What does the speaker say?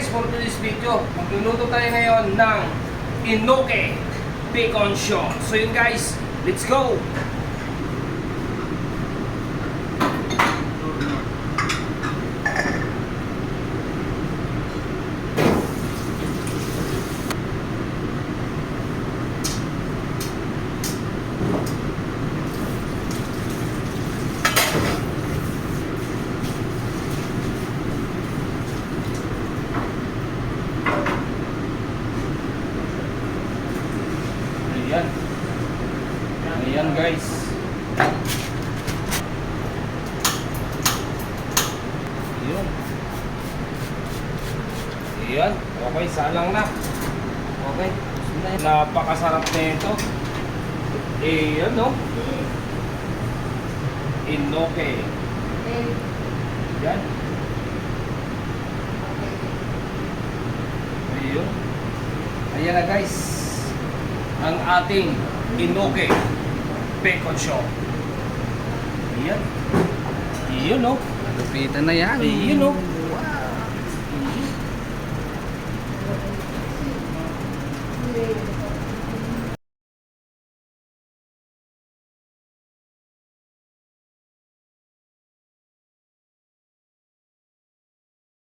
for today's video, magluluto tayo ngayon ng Inoke Bacon Show. So yun guys, let's go! Ayan. Ayan guys. Ayan. Ayan. Okay, salang na. Okay. Napakasarap na ito. Ayan no. Inoke. Ayan. Ayan. Ayan na guys. Ang ating Inoke Bacon Show. Ayan. Ayan no. Lupitan na yan. Ayan no.